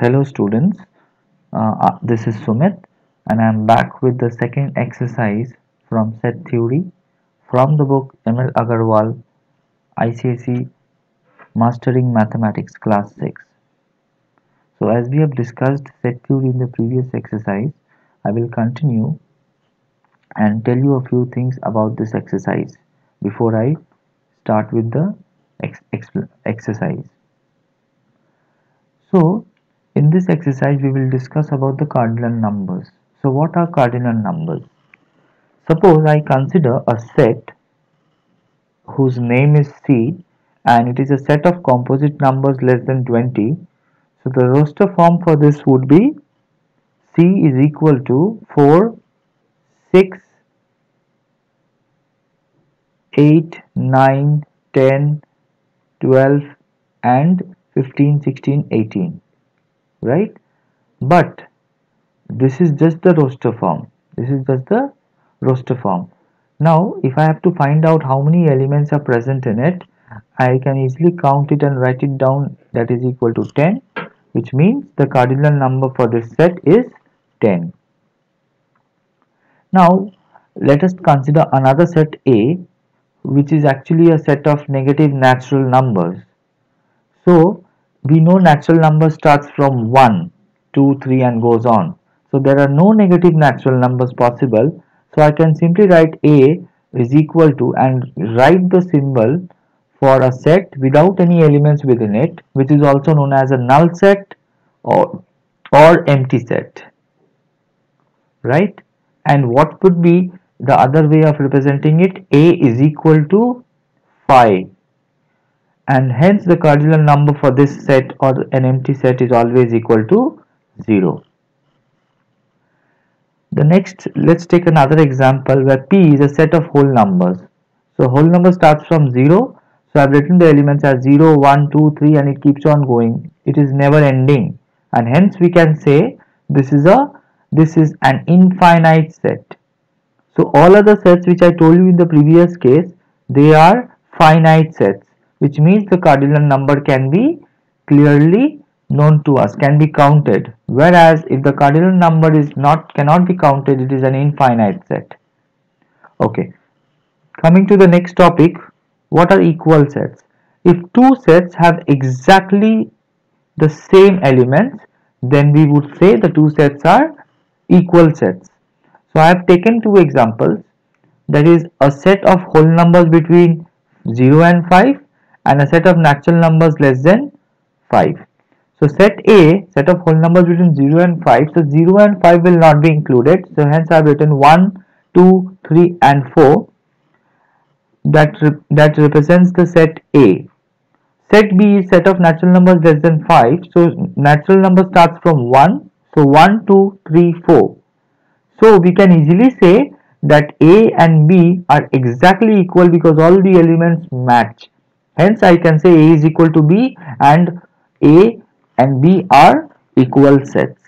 Hello students, this is Sumit and I am back with the second exercise from set theory from the book Emil Agarwal ICSE Mastering Mathematics Class 6. So as we have discussed set theory in the previous exercise, I will continue and tell you a few things about this exercise before I start with the exercise. So in this exercise we will discuss about the cardinal numbers. So what are cardinal numbers? Suppose I consider a set whose name is C and it is a set of composite numbers less than 20. So the roster form for this would be C is equal to 4, 6, 8, 9, 10, 12 and 15, 16, 18, right? But this is just the roster form. This is just the roster form. Now, if I have to find out how many elements are present in it, I can easily count it and write it down. That is equal to 10, which means the cardinal number for this set is 10. Now, let us consider another set A, which is actually a set of negative natural numbers. So, we know natural number starts from 1, 2, 3 and goes on. So, there are no negative natural numbers possible. So, I can simply write A is equal to and write the symbol for a set without any elements within it, which is also known as a null set or, empty set, right? And what would be the other way of representing it? A is equal to 5. And hence the cardinal number for this set or an empty set is always equal to 0. The next, let's take another example where P is a set of whole numbers. So whole number starts from 0. So I've written the elements as 0, 1, 2, 3 and it keeps on going. It is never ending. And hence we can say this is an infinite set. So all other sets which I told you in the previous case, they are finite sets, which means the cardinal number can be clearly known to us, can be counted. Whereas if the cardinal number cannot be counted, it is an infinite set. Okay. Coming to the next topic, what are equal sets? If two sets have exactly the same elements, then we would say the two sets are equal sets. So I have taken two examples, that is a set of whole numbers between 0 and 5 and a set of natural numbers less than 5. So set A, set of whole numbers between 0 and 5, so 0 and 5 will not be included. So hence I have written 1, 2, 3 and 4 that represents the set A. Set B is set of natural numbers less than 5. So natural number starts from 1. So 1, 2, 3, 4. So we can easily say that A and B are exactly equal because all the elements match. Hence I can say A is equal to B and A and B are equal sets,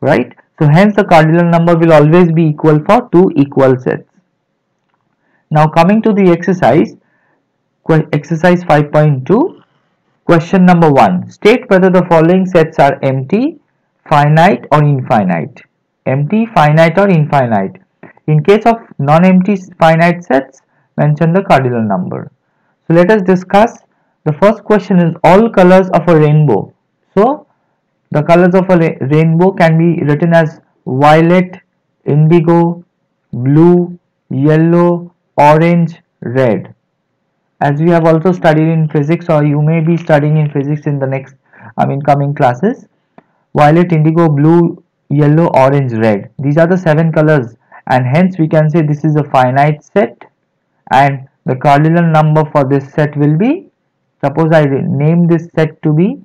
right? So hence the cardinal number will always be equal for two equal sets. Now coming to the exercise 5.2, question number 1. State whether the following sets are empty, finite or infinite. Empty, finite or infinite. In case of non-empty finite sets, mention the cardinal number. So let us discuss. The first question is all colors of a rainbow. So the colors of a rainbow can be written as violet, indigo, blue, yellow, orange, red. As we have also studied in physics, or you may be studying in physics in the coming classes, violet, indigo, blue, yellow, orange, red. These are the 7 colors and hence we can say this is a finite set and the cardinal number for this set will be, suppose I name this set to be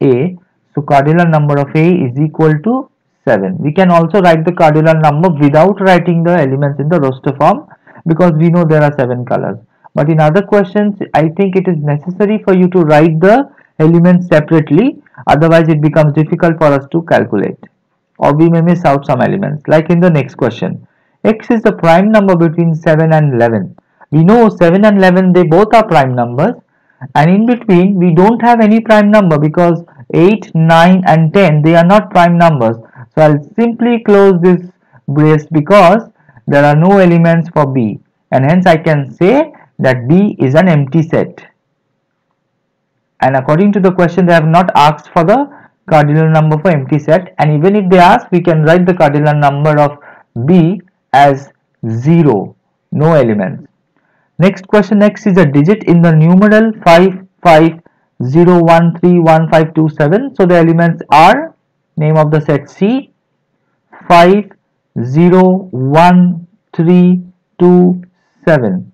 A. So cardinal number of A is equal to 7. We can also write the cardinal number without writing the elements in the roster form because we know there are 7 colors. But in other questions, I think it is necessary for you to write the elements separately. Otherwise, it becomes difficult for us to calculate. Or we may miss out some elements. Like in the next question. X is the prime number between 7 and 11. We know 7 and 11, they both are prime numbers. And in between, we don't have any prime number because 8, 9 and 10, they are not prime numbers. So I'll simply close this brace because there are no elements for B, and hence I can say that B is an empty set. And according to the question, they have not asked for the cardinal number for empty set, and even if they ask, we can write the cardinal number of B as 0, no elements. Next question, X is a digit in the numeral 55013157. So the elements are, name of the set C, 501327.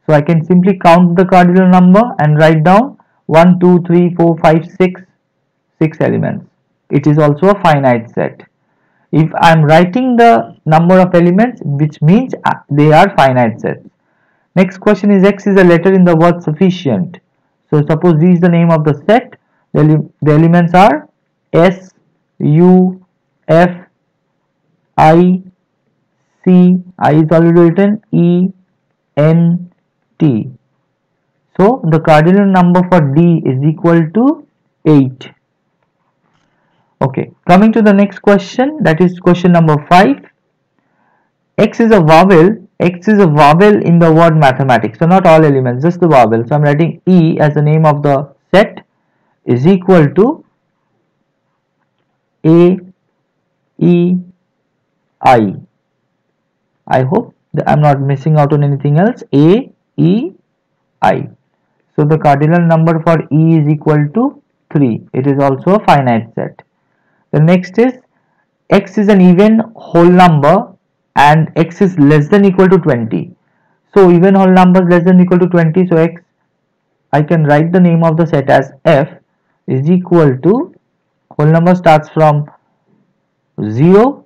So I can simply count the cardinal number and write down 1, 2, 3, 4, 5, 6, 6 elements. It is also a finite set. If I am writing the number of elements, which means they are finite sets. Next question is, X is a letter in the word sufficient. So suppose this is the name of the set. The elements are S, U, F, I, C, I is already written, E, N, T. So the cardinal number for D is equal to 8. Okay, coming to the next question, that is question number 5. X is a vowel. X is a vowel in the word mathematics. So not all elements, just the vowel. So I'm writing E as the name of the set is equal to A, E, I. I hope that I'm not missing out on anything else. A, E, I. So the cardinal number for E is equal to 3. It is also a finite set. The next is, X is an even whole number and X is less than equal to 20. So even whole numbers less than equal to 20. So X, I can write the name of the set as F is equal to, whole number starts from 0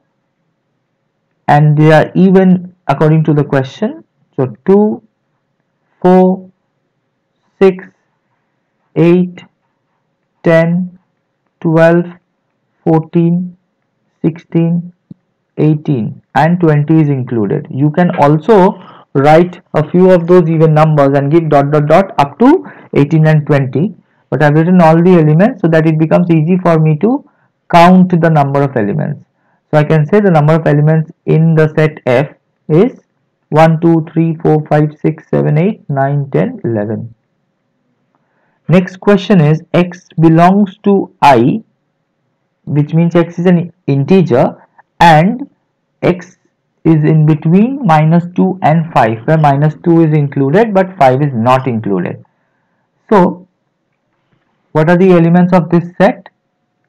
and they are even according to the question. So 2, 4, 6, 8, 10, 12, 14, 16, 18 and 20 is included. You can also write a few of those even numbers and give dot dot dot up to 18 and 20, but I've written all the elements so that it becomes easy for me to count the number of elements. So I can say the number of elements in the set F is 1, 2, 3, 4, 5, 6, 7, 8, 9, 10, 11. Next question is, X belongs to I, which means X is an integer, and X is in between -2 and 5, where -2 is included but 5 is not included. So what are the elements of this set?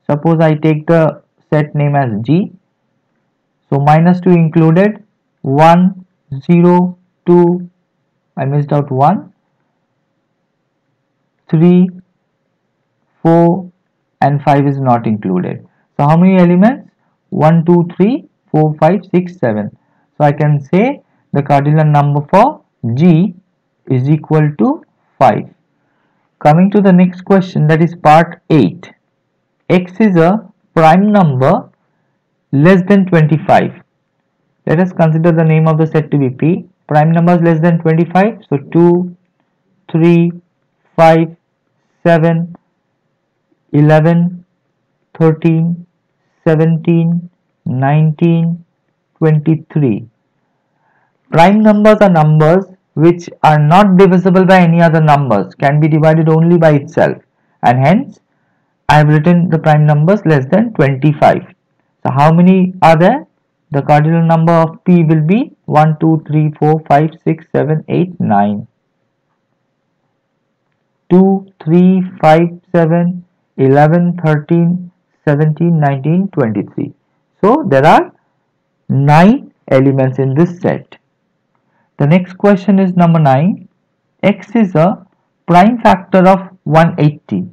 Suppose I take the set name as G. So -2 included, 1, 0, 2, I missed out 1, 3, 4 and 5 is not included. So how many elements? 1, 2, 3, 4, 5, 6, 7. So I can say the cardinal number for G is equal to 5. Coming to the next question, that is part 8. X is a prime number less than 25. Let us consider the name of the set to be P. Prime numbers less than 25. So 2, 3, 5, 7, 11, 13, 17, 19, 23. Prime numbers are numbers which are not divisible by any other numbers, can be divided only by itself, and hence I have written the prime numbers less than 25. So how many are there? The cardinal number of P will be 1, 2, 3, 4, 5, 6, 7, 8, 9. 2, 3, 5, 7, 11, 13, 17, 19, 23. So there are 9 elements in this set. The next question is number 9. X is a prime factor of 180.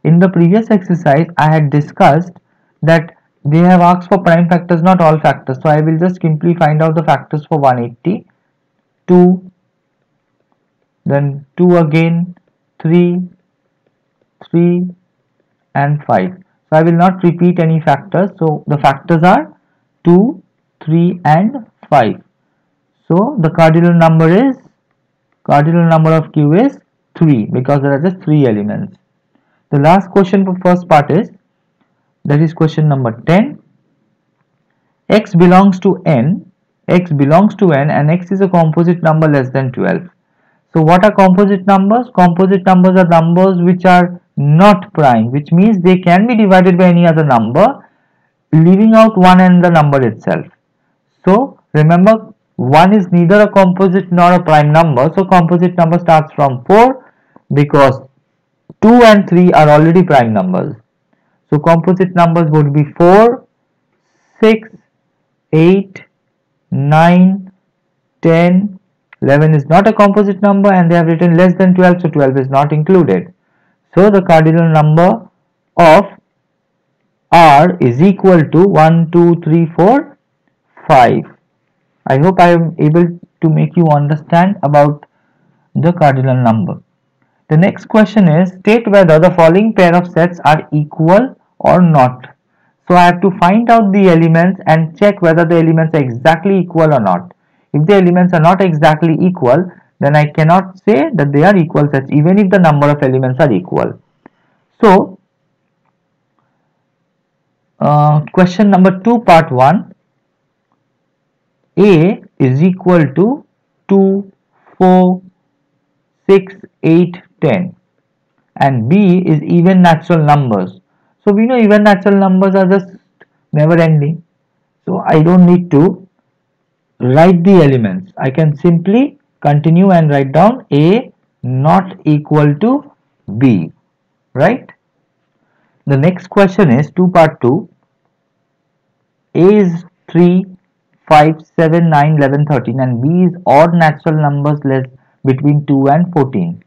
In the previous exercise, I had discussed that they have asked for prime factors, not all factors. So I will just simply find out the factors for 180. 2, then 2 again, 3, 3 and 5. So I will not repeat any factors. So the factors are 2, 3 and 5. So the cardinal number of Q is 3 because there are just 3 elements. The last question for first part is, that is question number 10. X belongs to n, x belongs to n and x is a composite number less than 12. So what are composite numbers? Composite numbers are numbers which are not prime, which means they can be divided by any other number, leaving out 1 and the number itself. So remember, 1 is neither a composite nor a prime number, so composite number starts from 4 because 2 and 3 are already prime numbers. So composite numbers would be 4, 6, 8, 9, 10, 11 is not a composite number and they have written less than 12, so 12 is not included. So the cardinal number of R is equal to 1, 2, 3, 4, 5. I hope I am able to make you understand about the cardinal number. The next question is, state whether the following pair of sets are equal or not. So I have to find out the elements and check whether the elements are exactly equal or not. If the elements are not exactly equal, then I cannot say that they are equal sets even if the number of elements are equal. So question number 2 part 1, A is equal to 2, 4, 6, 8, 10 and B is even natural numbers. So we know even natural numbers are just never ending. So I don't need to write the elements. I can simply continue and write down A not equal to B, right? The next question is 2 part 2. A is 3, 5, 7, 9, 11, 13 and B is odd natural numbers less between 2 and 14.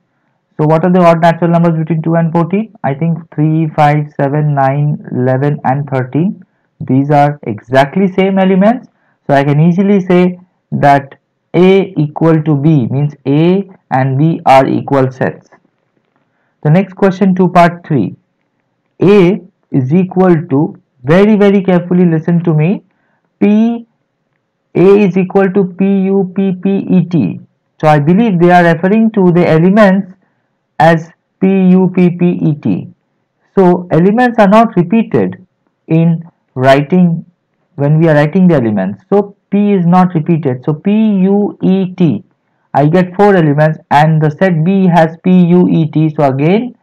So what are the odd natural numbers between 2 and 14? I think 3, 5, 7, 9, 11 and 13. These are exactly same elements. So I can easily say that A equal to B means A and B are equal sets. The next question 2 part 3. A is equal to, very carefully listen to me, P, A is equal to PU, PPET. So I believe they are referring to the elements as PUPPET. So elements are not repeated in writing when we are writing the elements. So P is not repeated. So PUET. I get 4 elements and the set B has PUET. So again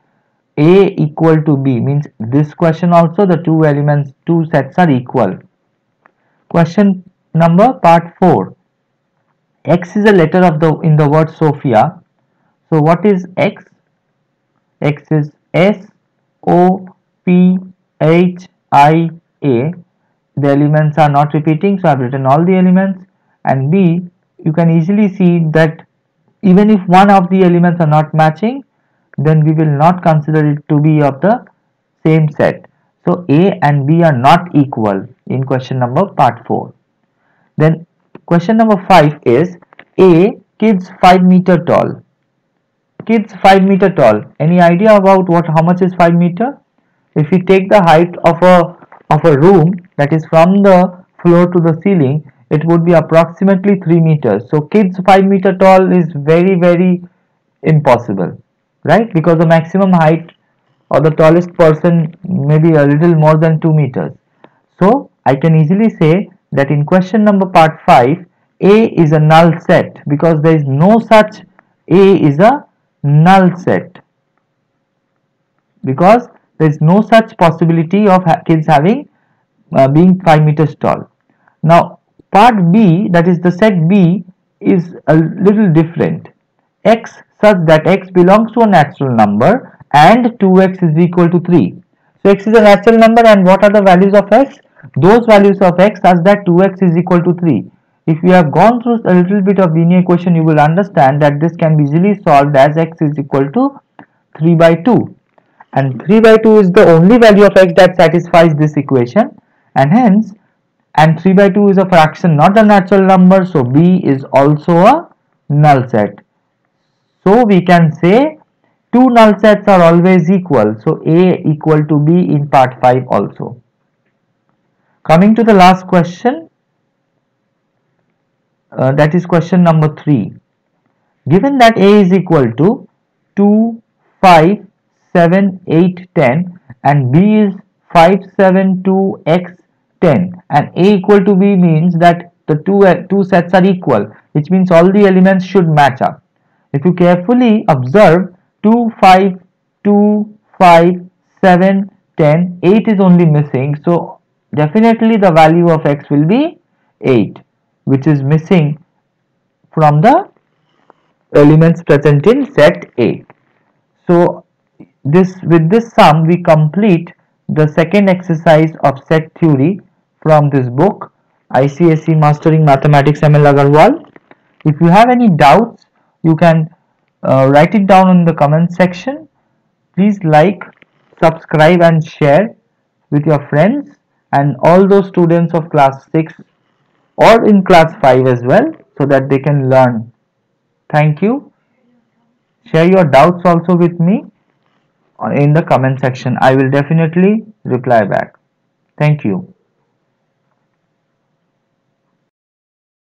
A equal to B means this question also the two sets are equal. Question number part 4. X is a letter in the word Sophia. So what is X? X is S O P H I A. The elements are not repeating, so I have written all the elements. And B, you can easily see that even if one of the elements are not matching, then we will not consider it to be of the same set. So A and B are not equal in question number part 4. Then question number 5 is, A, kids 5 meter tall. Kids 5 meter tall. Any idea about how much is 5 meter? If we take the height of a room, that is from the floor to the ceiling, it would be approximately 3 meters. So kids 5 meter tall is very impossible, right? Because the maximum height or the tallest person may be a little more than 2 meters. So I can easily say that in question number part 5, A is a null set because there is no such A is a null set because there is no such possibility of kids having being 5 meters tall. Now part B, that is the set B, is a little different. X such that x belongs to a natural number and 2x is equal to 3. So x is a natural number and what are the values of x? Those values of x such that 2x is equal to 3. If you have gone through a little bit of linear equation, you will understand that this can be easily solved as x is equal to 3 by 2. And 3 by 2 is the only value of x that satisfies this equation, and hence, and 3 by 2 is a fraction, not a natural number, so B is also a null set. So we can say two null sets are always equal, so A equal to B in part 5 also. Coming to the last question, that is question number 3. Given that A is equal to 2, 5, 7, 8, 10, and B is 5, 7, 2, X, 10, and A equal to B means that the two sets are equal, which means all the elements should match up. If you carefully observe, 2, 5, 2, 5, 7, 10, 8 is only missing, so definitely the value of X will be 8, which is missing from the elements present in set A. So with this sum we complete the second exercise of set theory from this book, ICSE Mastering Mathematics ML Agarwal. If you have any doubts, you can write it down in the comment section. Please like, subscribe and share with your friends and all those students of class 6 or in class 5 as well, so that they can learn. Thank you. Share your doubts also with me in the comment section. I will definitely reply back. Thank you.